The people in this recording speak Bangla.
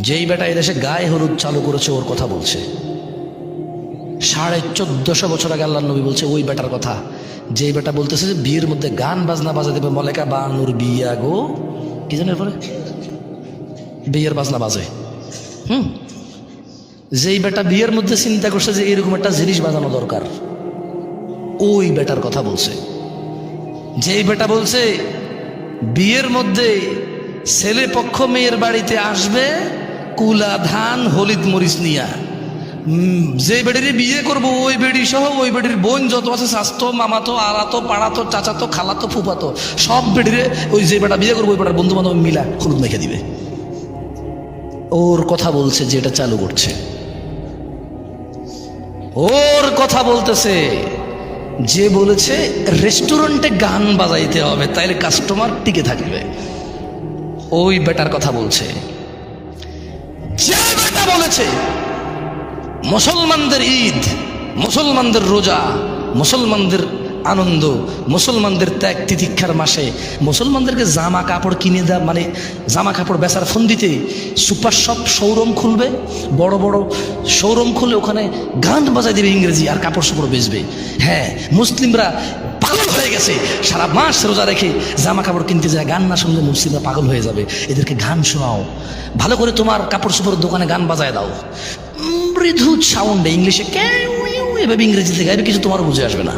যেই বেটা এদেশে গায়ে হলুদ চালু করেছে ওর কথা বলছে। 1450 বছর আগে আল্লাহর নবী বলছে ওই বেটার কথা, যেই বেটা বলতেছে যে বিয়ের মধ্যে গান বাজনা বাজা দেবে, মলেকা বানুর বিয়া গো কি জানের পরে বিয়ের বাজনা বাজে। যেই বেটা বিয়ের মধ্যে চিন্তা করছে যে এরকম একটা জিনিস বাজানো দরকার, ওই বেটার কথা বলছে। যেই বেটা বলছে বিয়ের মধ্যে ছেলে পক্ষ মেয়ের বাড়িতে আসবে কুলা ধান হলিদ মরিচ নিয়া, যে বেড়ির বিয়ে করবো ওই বেড়ি সহ ওই বেড়ির বোন যত আছে শাস্তো মামাতো আলাতো পাড়াতো চাচাতো খালাতো ফুপাতো সব বেড়িরে ওই যে বেটা বিয়ে করবো ওই বেটার বন্ধু বান্ধব মিলা হলুদ মেখে দিবে। ওর কথা বলছে যেটা চালু করছে, ওর কথা বলতেছে যে বলেছে রেস্টুরেন্টে গান বাজাইতে হবে তাইলে কাস্টমার টিকে থাকবে, ওই বেটার কথা বলছে। যে বেটা বলেছে মুসলমানদের ঈদ, মুসলমানদের রোজা, মুসলমানদের আনন্দ, মুসলমানদের ত্যাগ তিতিক্ষার মাসে মুসলমানদেরকে জামা কাপড় কিনে দেওয়া, মানে জামা কাপড় বেচার ফন্দিতে সুপার শপ শোরুম খুলবে, বড় বড় শোরুম খুলে ওখানে গান বাজাই দেবে ইংরেজি আর কাপড় সাপড় বেচবে। হ্যাঁ, মুসলিমরা পাগল হয়ে গেছে, সারা মাস রোজা রেখে জামা কাপড় কিনতে যায়, গান না শুনলে মুসলিমরা পাগল হয়ে যাবে, এদেরকে গান শোনাও, ভালো করে তোমার কাপড় সাপড়ের দোকানে গান বাজায় দাও, মৃদু সাউন্ডে ইংলিশে এভাবে ইংরেজিতে গাইবে, কিছু তোমার বুঝে আসবে না।